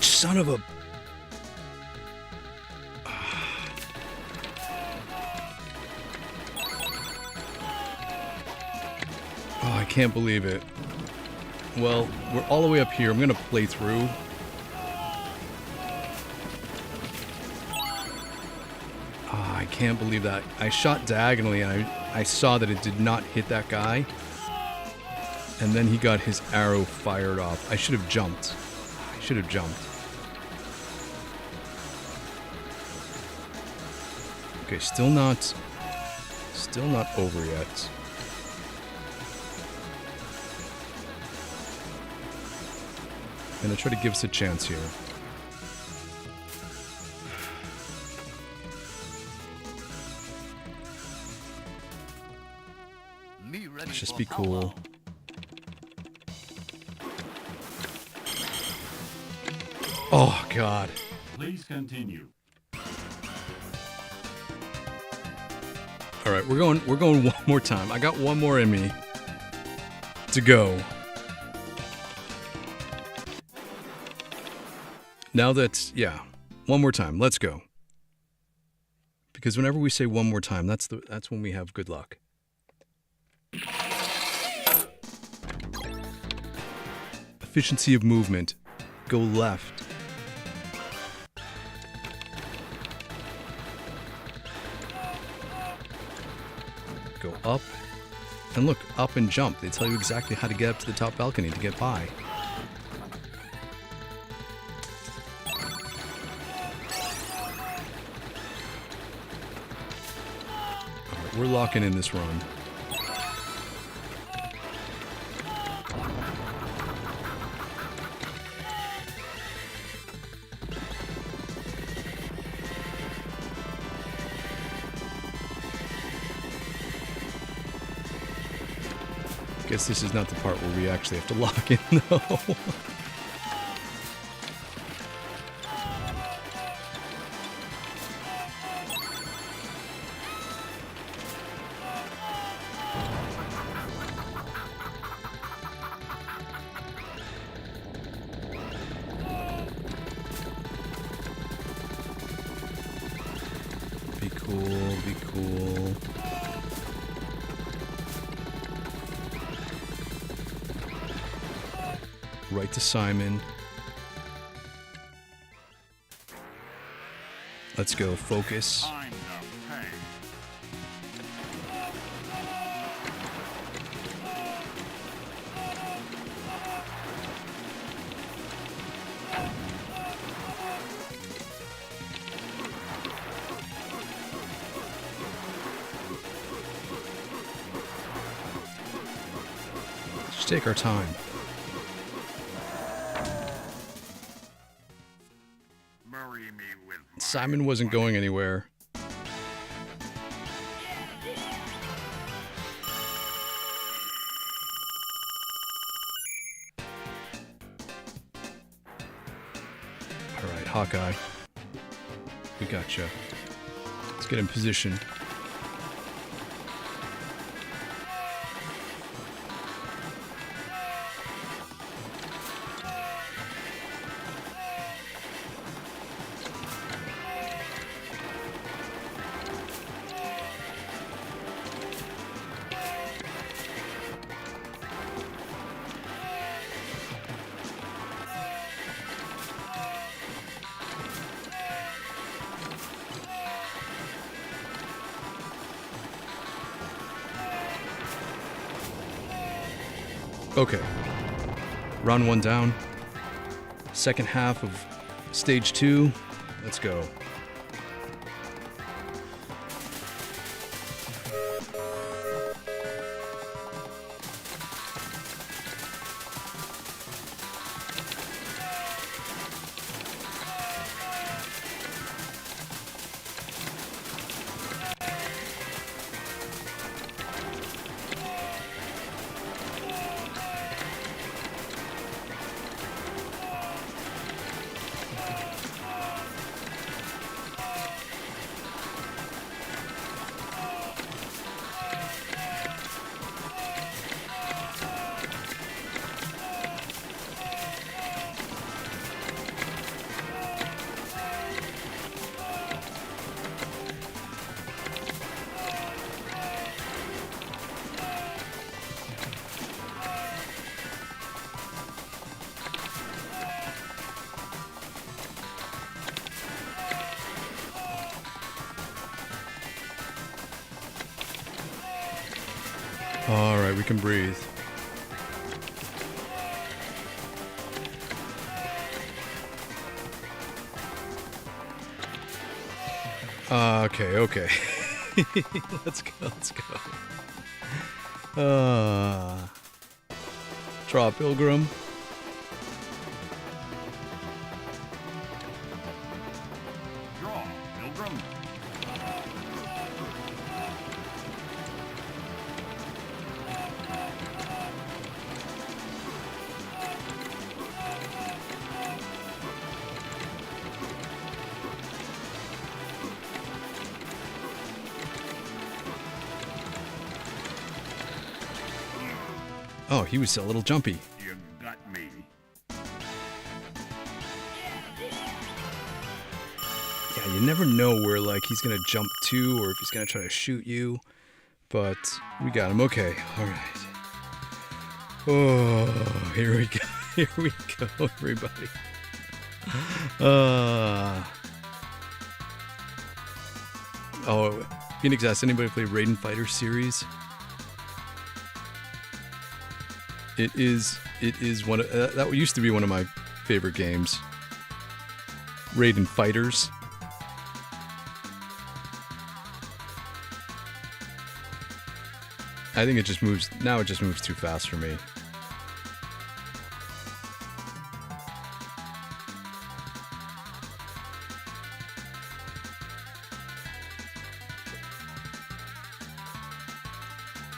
Son of a... Oh, I can't believe it. Well, we're all the way up here. I'm gonna play through. Ah, I can't believe that. I shot diagonally and I saw that it did not hit that guy. And then he got his arrow fired off. I should have jumped. I should have jumped. Okay, still not over yet. I'm gonna try to give us a chance here. Let's just be cool. Oh God. Please continue. All right, we're going one more time. I got one more in me to go. Now that's, yeah, one more time. Let's go. Because whenever we say one more time, that's when we have good luck. Efficiency of movement. Go left. Go up. And look, up and jump. They tell you exactly how to get up to the top balcony to get by. Alright, we're locking in this run. Guess this is not the part where we actually have to lock in, though. Be cool, be cool. Right to Simon. Let's go. Focus. Time to pay. Just take our time. Marry me with my Simon wasn't going anywhere. Alright, Hawkeye. We gotcha. Let's get in position. Okay. Round one down. Second half of stage 2. Let's go. Alright, we can breathe. Okay. Let's go. Draw a pilgrim. Draw, pilgrim. Oh, he was a little jumpy. You got me. Yeah, you never know where, like, he's gonna jump to or if he's gonna try to shoot you. But we got him. Okay, alright. Oh, here we go. Here we go, everybody. Oh, Phoenix asked, anybody play Raiden Fighter series? It is one of, that used to be one of my favorite games. Raiden Fighters. I think it just moves too fast for me.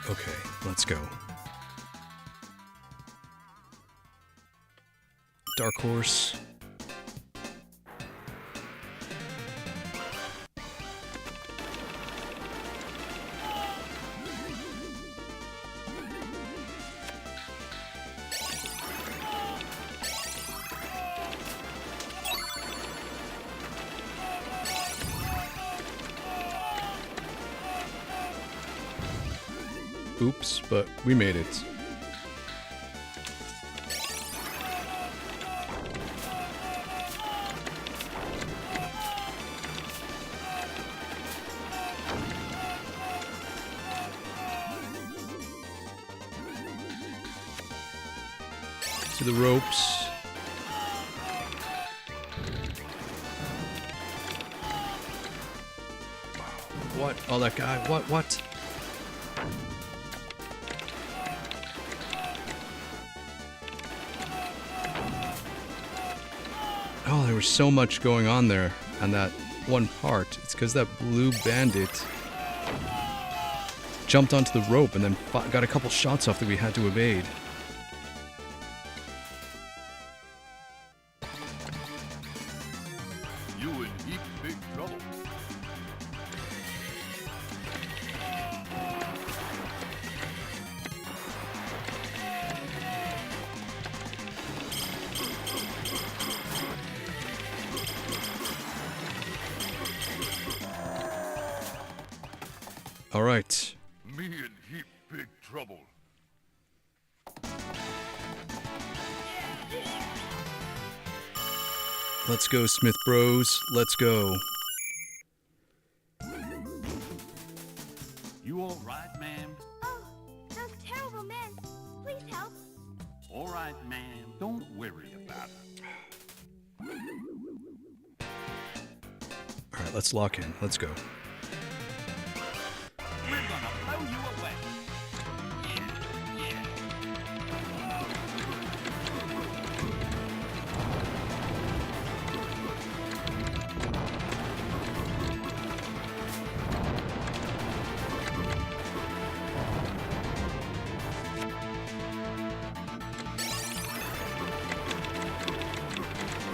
Okay, let's go. Dark Horse. Oops, but we made it. To the ropes. What? Oh, that guy. What? Oh, there was so much going on there on that one part. It's because that blue bandit jumped onto the rope and then got a couple shots off that we had to evade. You in heap big trouble. All right. Me in heap big trouble. Let's go, Smith Bros. Let's go. You all right, ma'am? Oh, those terrible men. Please help. All right, ma'am. Don't worry about it. All right, let's lock in. Let's go. We're gonna blow you away. Yeah.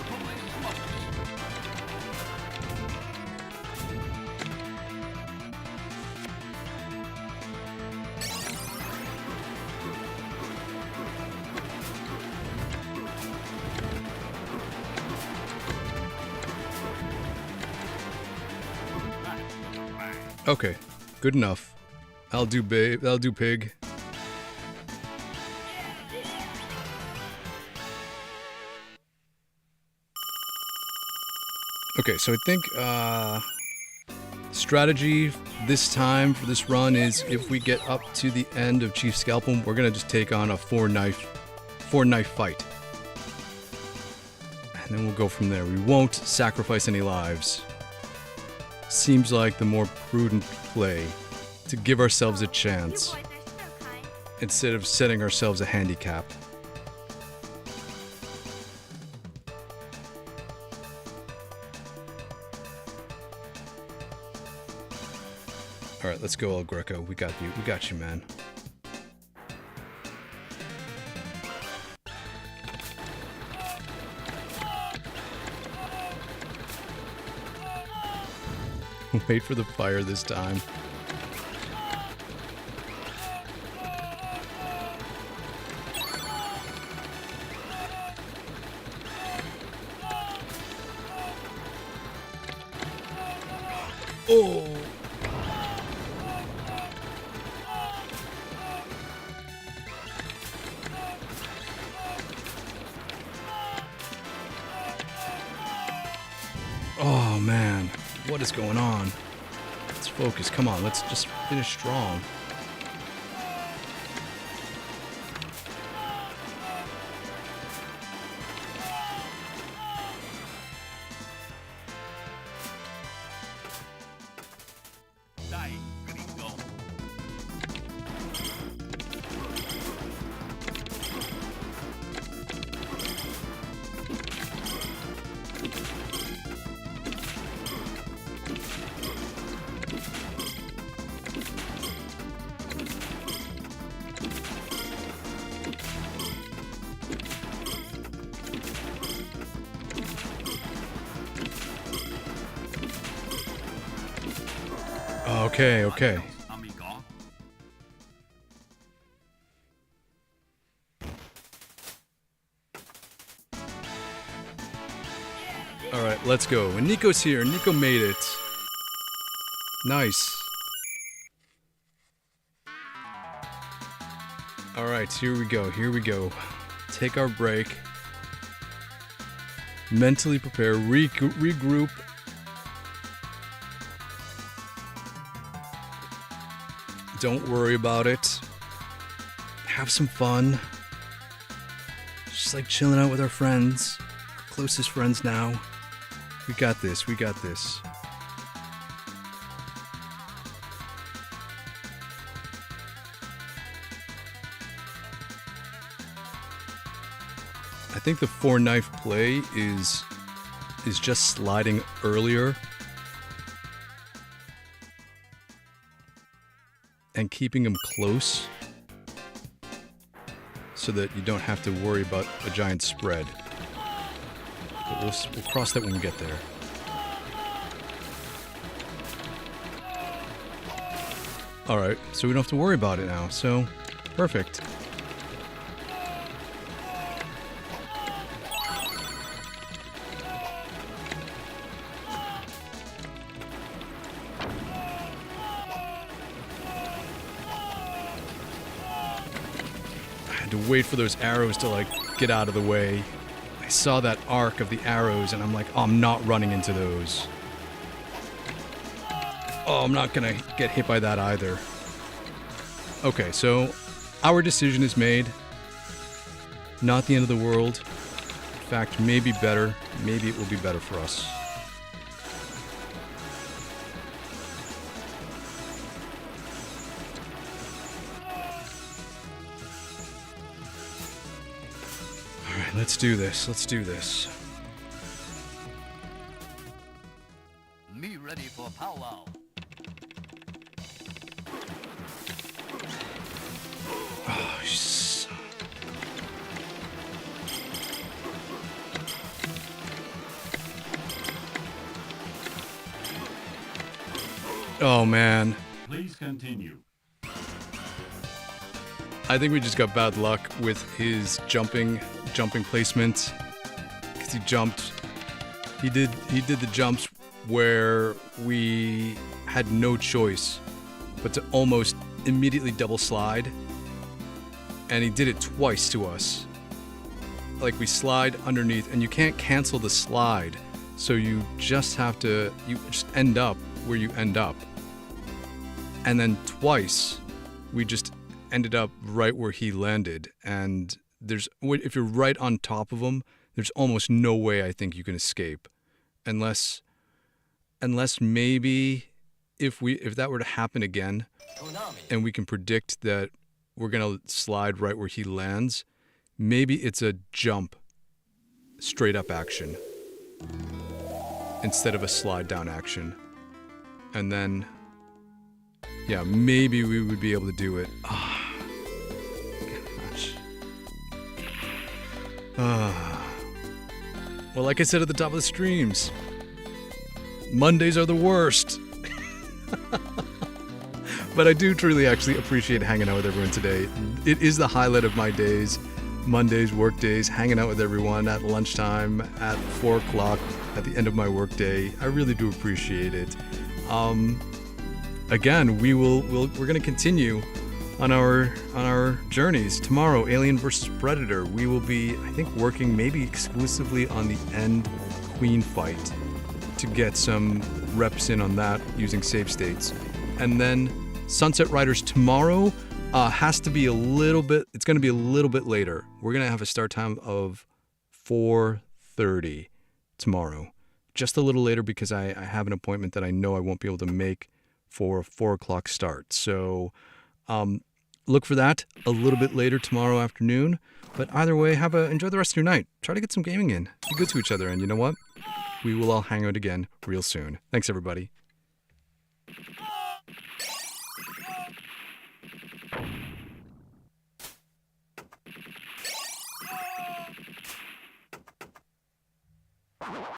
Holy smokes. Okay, good enough. I'll do babe. I'll do pig. Okay, so I think strategy this time for this run is if we get up to the end of Chief Scalpel, we're gonna just take on a four knife fight. And then we'll go from there. We won't sacrifice any lives. Seems like the more prudent play to give ourselves a You chance boys are so kind. instead of setting ourselves a handicap. All right, let's go, El Greco. We got you. We got you, man. Wait for the fire this time. Oh! Oh man, what is going on? Let's focus. Come on, let's just finish strong. Die, gringo. Okay, okay. Amigo. All right, let's go. And Nico's here. Nico made it. Nice. All right, here we go. Here we go. Take our break. Mentally prepare. Regroup. Don't worry about it. Have some fun. Just like chilling out with our friends. Our closest friends now. We got this. We got this. I think the four knife play is just sliding earlier and keeping them close so that you don't have to worry about a giant spread. But we'll cross that when we get there. Alright, so we don't have to worry about it now, so perfect. To wait for those arrows to like get out of the way. I saw that arc of the arrows and I'm like, oh, I'm not running into those. Oh, I'm not gonna get hit by that either. Okay, so our decision is made. Not the end of the world. In fact, maybe better. Maybe it will be better for us. Let's do this. Let's do this. Me ready for powwow. Oh, oh man. Please continue. I think we just got bad luck with his jumping placement. Because he did the jumps where we had no choice but to almost immediately double slide. And he did it twice to us. Like we slide underneath and you can't cancel the slide. So you just have to, you just end up where you end up. And then twice, we just ended up right where he landed. And if you're right on top of him, there's almost no way I think you can escape. Unless maybe if that were to happen again, and we can predict that we're going to slide right where he lands, maybe it's a jump, straight up action, instead of a slide down action. And then, yeah, maybe we would be able to do it. Ah, gosh. Well, like I said at the top of the streams, Mondays are the worst. But I do truly actually appreciate hanging out with everyone today. It is the highlight of my days. Mondays, work days, hanging out with everyone at lunchtime, at 4 o'clock, at the end of my work day. I really do appreciate it. Again, we're going to continue on our journeys. Tomorrow, Alien vs. Predator. We will be, I think, working maybe exclusively on the end queen fight to get some reps in on that using save states. And then Sunsetriders tomorrow has to be it's going to be a little bit later. We're going to have a start time of 4:30 tomorrow. Just a little later because I have an appointment that I know I won't be able to make for a 4 o'clock start. So look for that a little bit later tomorrow afternoon. But either way, enjoy the rest of your night. Try to get some gaming in. Be good to each other. And you know what? We will all hang out again real soon. Thanks, everybody.